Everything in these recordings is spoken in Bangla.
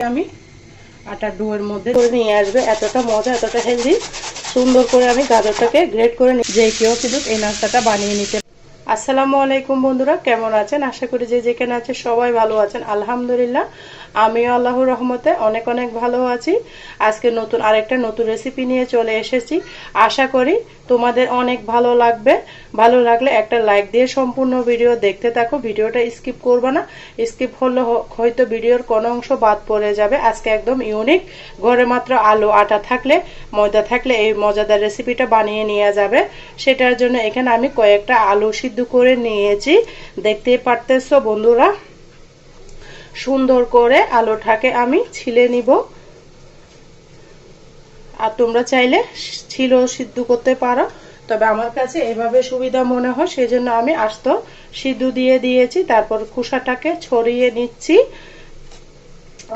আমি আটার ডোয়ের মধ্যে করে নিয়ে আসবে। এতটা মজা, এতটা হেলদি। সুন্দর করে আমি গাজরটাকে গ্রেট করে যে কেউ কিন্তু এই নাস্তাটা বানিয়ে নিতে। আসসালামু আলাইকুম বন্ধুরা, কেমন আছেন? আশা করি যে যেখানে আছে সবাই ভালো আছেন। আলহামদুলিল্লাহ আমিও আল্লাহর রহমতে অনেক অনেক ভালো আছি। আজকে আরেকটা নতুন রেসিপি নিয়ে চলে এসেছি। আশা করি তোমাদের অনেক ভালো লাগবে। ভালো লাগলে একটা লাইক দিয়ে সম্পূর্ণ ভিডিও দেখতে থাকো। ভিডিওটা স্কিপ করবে না, স্কিপ হলে হয়তো ভিডিওর কোনো অংশ বাদ পড়ে যাবে। আজকে একদম ইউনিক, ঘরে মাত্র আলু আটা থাকলে, ময়দা থাকলে এই মজাদার রেসিপিটা বানিয়ে নেওয়া যাবে। সেটার জন্য এখানে আমি কয়েকটা আলু সিদ্ধ করে নিয়েছি, দেখতেই পারতেছো বন্ধুরা। সুন্দর করে আলুটাকে আমি ছিলে নিব। আর তোমরা চাইলে ছিলেও সিদ্ধ করতে পারো, তবে আমার কাছে এভাবে সুবিধা মনে হয়, সেজন্য আমি আস্ত সিদ্ধ দিয়ে দিয়েছি। তারপর খোসাটাকে ছড়িয়ে নিচ্ছি।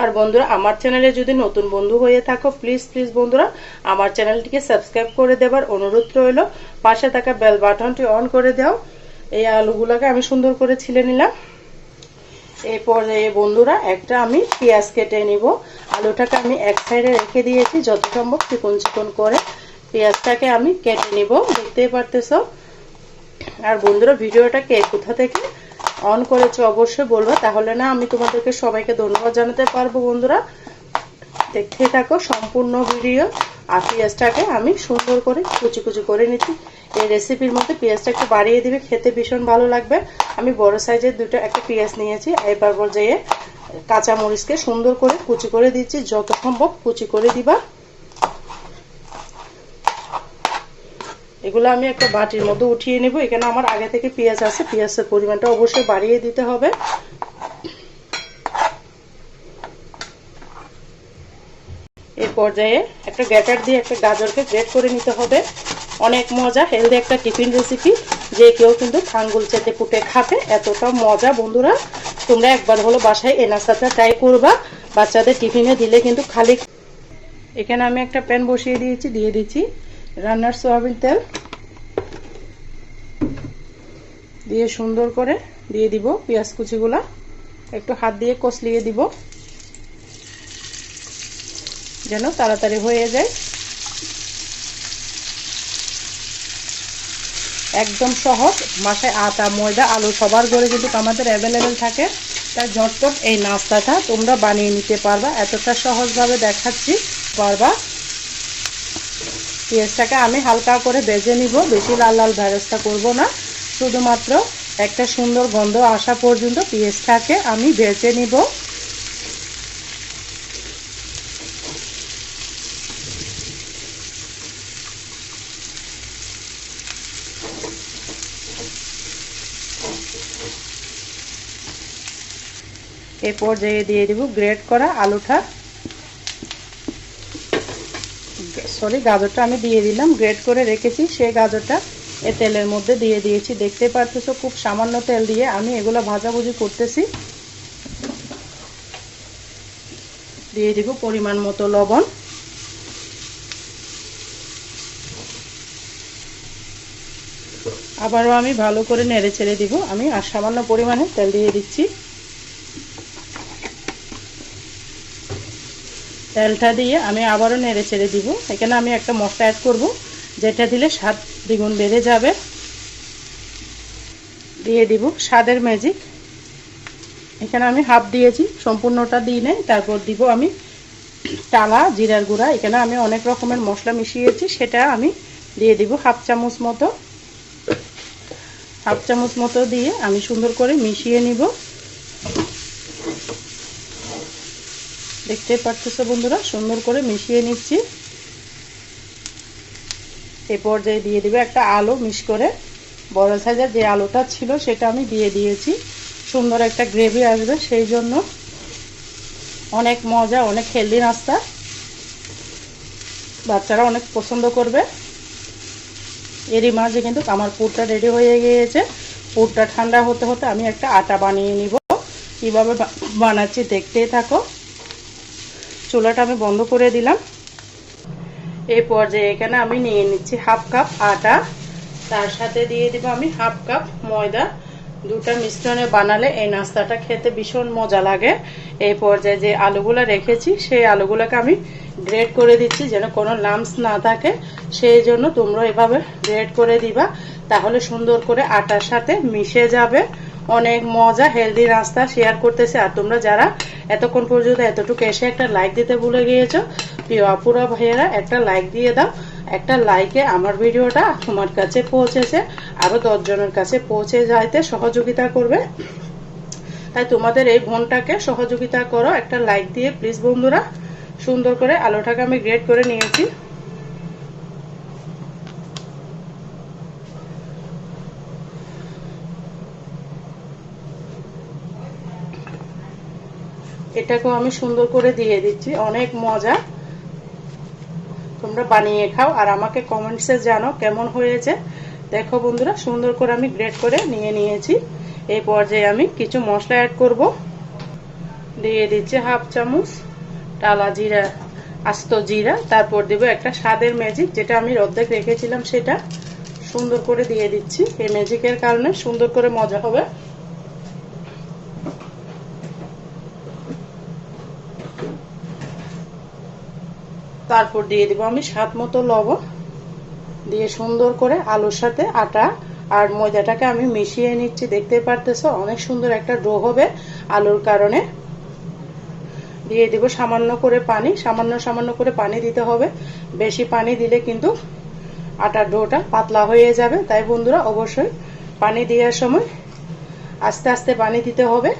আর বন্ধুরা, আমার চ্যানেলে যদি নতুন বন্ধু হয়ে থাকো, প্লিজ প্লিজ বন্ধুরা আমার চ্যানেলটিকে সাবস্ক্রাইব করে দেবার অনুরোধ রইল। পাশে থাকা বেল বাটনটি অন করে দাও। এই আলুগুলোকে আমি সুন্দর করে ছিলে নিলাম। এই পর্যায়ে বন্ধুরা একটা আমি পেঁয়াজ কেটে নিব। আলুটাকে আমি এক সাইডে রেখে দিয়েছি, যত সম্ভব চিকন চিকন করে পেঁয়াজটাকে আমি কেটে নিব, দেখতেই পারতেছো। আর বন্ধুরা, ভিডিওটা কে কোথা থেকে অন করেছো অবশ্যই বলবো, তাহলে না আমি তোমাদেরকে সবাইকে ধন্যবাদ জানাতে পারবো। বন্ধুরা দেখতে থাকো সম্পূর্ণ ভিডিও। আর পেঁয়াজটাকে আমি সুন্দর করে কুচি কুচি করে নিচ্ছি। এই রেসিপির মধ্যে পেঁয়াজটা একটু বাড়িয়ে দিবে, খেতে ভীষণ ভালো লাগবে। আমি বড় সাইজের একটা পেঁয়াজ নিয়েছি। এবার পর্যায়ে কাঁচা মরিচকে সুন্দর করে কুচি করে দিচ্ছি, যত সম্ভব কুচি করে দিবা। এগুলো আমি একটা বাটির মধ্যে উঠিয়ে নেব। এখানে আমার আগে থেকে পেঁয়াজ আছে, পেঁয়াজের পরিমাণটা অবশ্যই বাড়িয়ে দিতে হবে। এই পর্যায়ে একটা গ্রেটার দিয়ে একটা গাজরকে গ্রেট করে নিতে হবে। অনেক মজা, হেলদি একটা টিফিন রেসিপি, যে কেউ কিন্তু আঙ্গুল চেটে পুটে খাবে, এতটা মজা। বন্ধুরা তোমরা একবার হলো বাসায় এই নাস্তাটা ট্রাই করবা, বাচ্চাদের টিফিনে দিলে কিন্তু খালি। এখানে আমি একটা প্যান বসিয়ে দিয়েছি, দিয়ে দিচ্ছি রান্নার সয়াবিন তেল। দিয়ে সুন্দর করে দিয়ে দিব পেঁয়াজ কুচিগুলা, একটু হাত দিয়ে কষলিয়ে দিব যেন তাড়াতাড়ি হয়ে যায়। একদম সহজ, বাসায় আটা ময়দা আলু সবার ঘরে কিন্তু আমাদের অ্যাভেলেবেল থাকে, তাই ঝটপট এই নাস্তাটা তোমরা বানিয়ে নিতে পারবা। এতটা সহজভাবে দেখাচ্ছি পারবা। পেঁয়াজটাকে আমি হালকা করে ভেজে নিব, বেশি লাল লাল ভাজা করব না, শুধুমাত্র একটা সুন্দর গন্ধ আসা পর্যন্ত পেঁয়াজটাকে আমি ভেজে নিব। এই পর্যায়ে দিয়ে দিব গ্রেট করা আলুটা, গাজরটা আমি দিয়ে দিলাম, গ্রেট করে রেখেছি সেই গাজরটা এই তেলের মধ্যে দিয়ে দিয়েছি। দেখতে পারতেছো খুব সামান্য তেল দিয়ে আমি এগুলো ভাজাভুজি করতেছি। দিয়ে দিব পরিমাণ মতো লবণ। আবারও আমি ভালো করে নেড়ে ছেড়ে দিব। আমি আর সামান্য পরিমাণে তেল দিয়ে দিচ্ছি। তেলটা দিয়ে আমি আবারও নেড়ে ছেড়ে দিব। এখানে আমি একটা মশলা অ্যাড করব, যেটা দিলে স্বাদ দ্বিগুণ বেড়ে যাবে। দিয়ে দিব স্বাদের ম্যাজিক। এখানে আমি হাফ দিয়েছি, সম্পূর্ণটা দিই নাই। তারপর দিব আমি টালা জিরার গুঁড়া। এখানে আমি অনেক রকমের মশলা মিশিয়েছি, সেটা আমি দিয়ে দিব হাফ চামচ মতো। হাফ চামচ মতো দিয়ে আমি সুন্দর করে মিশিয়ে নিব। দেখতে পাচ্ছেন বন্ধুরা, সুন্দর করে মিশিয়ে নিচ্ছি। এই পর্যায়ে দিয়ে দিব একটা আলু মিক্স করে, বড় সাইজের যে আলুটা ছিল সেটা আমি দিয়ে দিয়েছি। সুন্দর একটা গ্রেভি আসবে, সেই জন্য অনেক মজা, অনেক হেলদি নাস্তা, বাচ্চারা অনেক পছন্দ করবে। এরই মাঝে কিন্তু আমার পুরটা রেডি হয়ে গিয়েছে। পুরটা ঠান্ডা হতে হতে আমি একটা আটা বানিয়ে নিব। কিভাবে বানাচ্ছি দেখতেই থাকো। চুলাটা আমি বন্ধ করে দিলাম। এই পর্যায়ে এখানে আমি নিয়ে নিচ্ছি হাফ কাপ আটা, তার সাথে দিয়ে দিব আমি হাফ কাপ ময়দা। দুটা মিশ্রণে বানালে এই নাস্তাটা খেতে ভীষণ মজা লাগে। এই পর্যায়ে যে আলুগুলো রেখেছি সেই আলুগুলোকে আমি গ্রেট করে দিচ্ছি যেন কোনো লাম্পস না থাকে, সেই জন্য তোমরা এভাবে গ্রেট করে দিবা, তাহলে সুন্দর করে আটার সাথে মিশে যাবে। অনেক মজা হেলদি নাস্তা শেয়ার করতেছে। আর তোমরা যারা এতক্ষণ পর্যন্ত এতটুকু এসে একটা লাইক দিতে ভুলে গিয়েছো, প্রিয় আপুরা ভাইয়েরা একটা লাইক দিয়ে দাও। একটা লাইকে আমার ভিডিওটা তোমার কাছে পৌঁছেছে আরো 10 জনের কাছে পৌঁছে যাইতে সহযোগিতা করবে। তাই তোমাদের এই বোনটাকে সহযোগিতা করো একটা লাইক দিয়ে প্লিজ বন্ধুরা। সুন্দর করে আলুটাকে আমি গ্রেট করে নিয়েছি। এটাকেও আমি সুন্দর করে দিয়ে দিচ্ছি। অনেক মজা, তোমরা বানিয়ে খাও আর আমাকে কমেন্টসে জানো কেমন হয়েছে। দেখো বন্ধুরা, সুন্দর করে আমি গ্রেট করে নিয়ে নিয়েছি। এই পর্যায়ে আমি কিছু মশলা অ্যাড করব। দিয়ে দিচ্ছি হাফ চামচ টালা জিরা, আস্ত জিরা, তারপর দেব একটা স্বাদের ম্যাজিক, যেটা আমি অর্ধেক রেখেছিলাম সেটা সুন্দর করে দিয়ে দিচ্ছি। এই ম্যাজিকের কারণে সুন্দর করে মজা হবে। তারপর দিয়ে দিব আমি স্বাদ মতো লবণ, দিয়ে সুন্দর করে আলুর সাথে আটা আর ময়দাটাকে আমি মিশিয়ে নিচ্ছি। দেখতে পারতেছো অনেক সুন্দর একটা ডো হবে আলুর কারণে। দিয়ে দিব সামান্য করে পানি, সামান্য করে পানি দিতে হবে। বেশি পানি দিলে কিন্তু আটার ডোটা পাতলা হয়ে যাবে। তাই বন্ধুরা অবশ্যই পানি দেওয়ার সময় আস্তে আস্তে পানি দিতে হবে।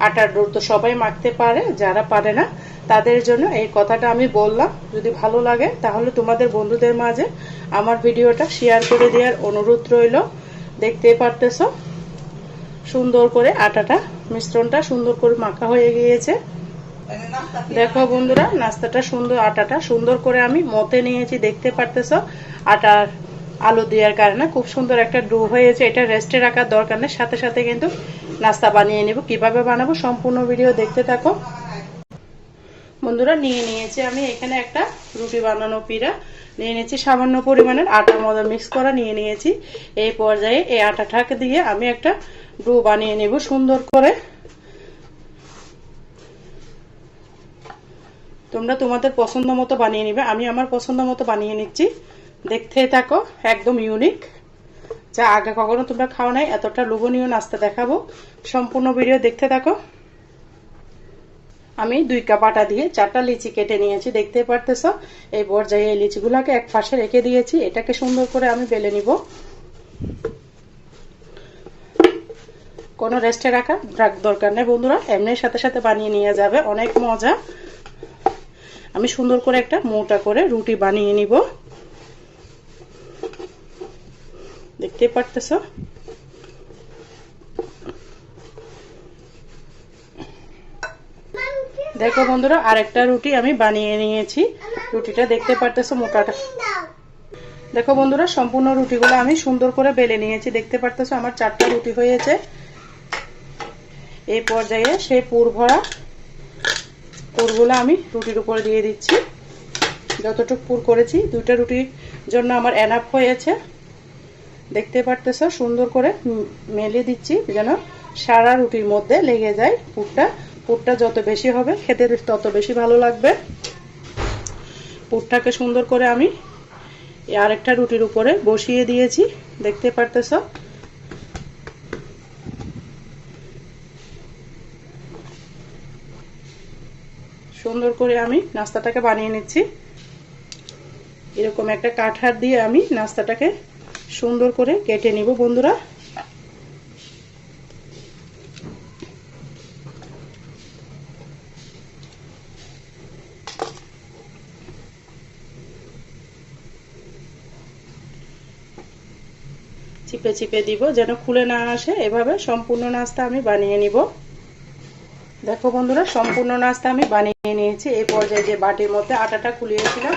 আটার ডো তো সবাই মাখতে পারে, যারা পারে না তাদের জন্য এই কথাটা আমি বললাম। যদি ভালো লাগে তাহলে তোমাদের বন্ধুদের মাঝে আমার ভিডিওটা শেয়ার করে দেওয়ার অনুরোধ রইল। দেখতে পারতেছো সুন্দর করে আটাটা মিশ্রণটা সুন্দর করে মাখা হয়ে গিয়েছে। দেখো বন্ধুরা, নাস্তাটা সুন্দর, আটাটা সুন্দর করে আমি মতে নিয়েছি। দেখতে পারতেছো আটার আলু দেওয়ার কারণে খুব সুন্দর একটা ডো হয়েছে। এটা রেস্টে রাখার দরকার নেই, সাথে সাথে কিন্তু নাস্তা বানিয়ে নেব। কিভাবে বানাবো সম্পূর্ণ ভিডিও দেখতে থাকো বন্ধুরা। নিয়ে নিয়েছি আমি এখানে একটা রুটি বানানো পিড়া, নিয়ে নিয়েছি সামান্য পরিমাণের আটা ময়দা মিক্স করা নিয়ে নিয়েছি। এই পর্যায়ে এই আটাটাকে দিয়ে আমি একটা ডো বানিয়ে নেব সুন্দর করে। তোমরা তোমাদের পছন্দ মতো বানিয়ে নিবে, আমি আমার পছন্দ মতো বানিয়ে নিচ্ছি। দেখতে থাকো, একদম ইউনিক, যা আগে কখনো তোমরা খাও নাই এতটা লোভনীয় নাস্তা দেখাবো। সম্পূর্ণ ভিডিও দেখতে থাকো। আমি 2 কাপ আটা দিয়ে 4টা লিচি কেটে নিয়েছি। দেখতে পারতেছো এই পর্যায়ে এই লিচিগুলোকে এক পাশে রেখে দিয়েছি। এটাকে সুন্দর করে আমি বেলে নিব। কোনো রেস্টে রাখার দরকার নেই বন্ধুরা, এমনি সাথে সাথে বানিয়ে নিয়ে যাবে, অনেক মজা। আমি সুন্দর করে একটা মোটা করে রুটি বানিয়ে নিব। দেখতে পারতেছো দেখো বন্ধুরা, আরেকটা রুটি আমি বানিয়ে নিয়েছি। রুটিটা দেখতে পারতেছো মোটাটা। দেখো বন্ধুরা, সম্পূর্ণ রুটিগুলো আমি সুন্দর করে বেলে নিয়েছি। দেখতে পারতেছো আমার 4টা রুটি হয়েছে। এই পর্যায়ে সেই পুরগুলো আমি রুটির উপরে দিয়ে দিচ্ছি। যতটুকু পুর করেছি 2টা রুটির জন্য আমার এনাফ হয়েছে। দেখতে পারতেছো সুন্দর করে মেলে দিচ্ছি যেন সারা রুটির মধ্যে লেগে যায় পুরটা। পুরটা যত বেশি হবে খেতে তত বেশি ভালো লাগবে। পুরটাকে সুন্দর করে আমি আরেকটা রুটির উপরে বসিয়ে দিয়েছি। দেখতে পারতেছো সুন্দর করে আমি নাস্তাটাকে বানিয়ে নিচ্ছি। এরকম একটা কাঠার দিয়ে আমি নাস্তাটাকে সুন্দর করে কেটে নিব বন্ধুরা। চিপে চিপে দিব যেন খুলে না আসে। এভাবে সম্পূর্ণ নাস্তা আমি বানিয়ে নিব। দেখো বন্ধুরা, সম্পূর্ণ নাস্তা আমি বানিয়ে নিয়েছি। এই পর্যায়ে যে বাটির মধ্যে আটাটা গুলিয়েছিলাম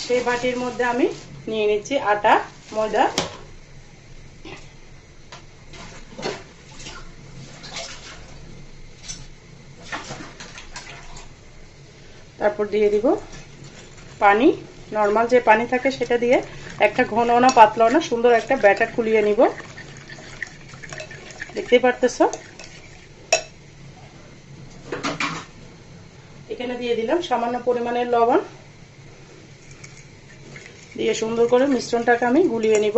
সেই বাটির মধ্যে আমি নিয়ে নিচ্ছি আটা ময়দা। তারপর দিয়ে দিব পানি, নরমাল যে পানি থাকে সেটা দিয়ে একটা ঘন না পাতলা না সুন্দর একটা ব্যাটার গুলিয়ে নিব। দেখতে পারতেছো। এখানে দিয়ে দিলাম সামান্য পরিমাণের লবণ, দিয়ে সুন্দর করে মিশ্রণটাকে আমি গুলিয়ে নিব।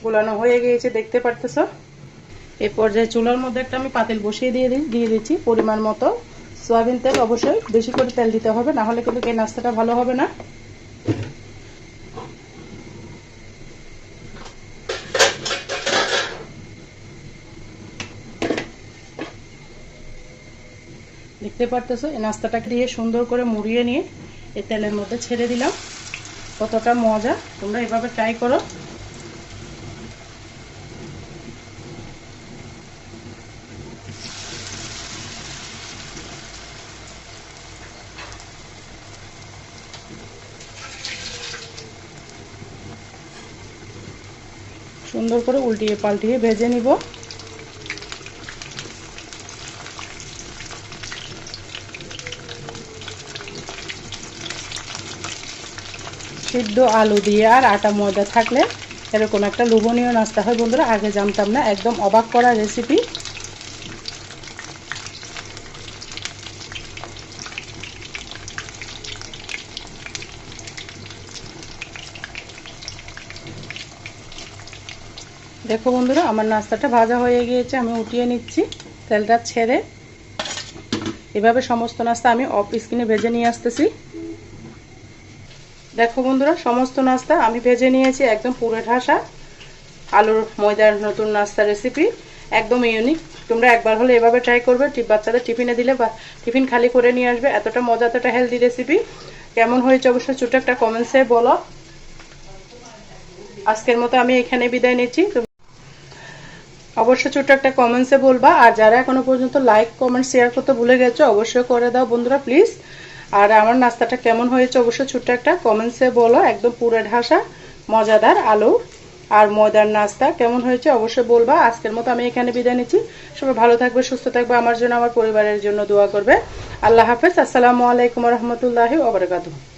গুলানো হয়ে গিয়েছে দেখতে পারতেছো। এই পর্যায়ে চুলার মধ্যে একটা আমি পাতিল বসিয়ে দিয়ে দিচ্ছি পরিমাণ মতো সয়াবিন তেল। অবশ্যই বেশি করে তেল দিতে হবে, না হলে কিন্তু এই নাস্তাটা ভালো হবে না। দেখতে পারতেছো এই নাস্তাটাকে দিয়ে সুন্দর করে মুড়িয়ে নিয়ে এই তেলের মধ্যে ছেড়ে দিলাম। কতটা মজা, তোমরা এভাবে ট্রাই করো। সুন্দর করে উল্টিয়ে পাল্টিয়ে ভেজে নিব। সিদ্ধ আলু দিয়ে আর আটা ময়দা থাকলে এরকম একটা লোভনীয় নাস্তা হয় বন্ধুরা, আগে জানতাম না, একদম অবাক করা রেসিপি। দেখো বন্ধুরা আমার নাস্তাটা ভাজা হয়ে গিয়েছে, আমি উঠিয়ে নিচ্ছি তেলটা ছেড়ে। এভাবে সমস্ত নাস্তা আমি অফ স্ক্রিনে ভেজে নিয়ে আসতেছি। দেখো বন্ধুরা সমস্ত নাস্তা আমি ভেজে নিয়েছি, একদম পুরো ঠাসা আলুর ময়দার নতুন নাস্তা রেসিপি, একদম ইউনিক। তোমরা একবার হলে এভাবে ট্রাই করবে, বাচ্চাদের টিফিনে দিলে বা টিফিন খালি করে নিয়ে আসবে। এতটা মজা, এতটা হেলদি রেসিপি। কেমন হয়েছে অবশ্যই ছোট একটা কমেন্টসে বলো। আজকের মতো আমি এখানে বিদায় নিচ্ছি, অবশ্যই ছোট একটা কমেন্টসে বলবা। আর যারা এখনো পর্যন্ত লাইক কমেন্ট শেয়ার করতে ভুলে গেছো অবশ্যই করে দাও বন্ধুরা প্লিজ। আর আমার নাস্তাটা কেমন হয়েছে অবশ্যই ছোট একটা কমেন্টসে বলো। একদম পুরো ঢাসা মজাদার আলু আর ময়দার নাস্তা কেমন হয়েছে অবশ্যই বলবা। আজকের মতো আমি এখানে বিদায় নিচ্ছি। সবাই ভালো থাকবে, সুস্থ থাকবে, আমার জন্য আমার পরিবারের জন্য দোয়া করবে। আল্লাহ হাফেজ। আসসালামু আলাইকুম রহমতুল্লাহি ওয়া বারাকাতুহু।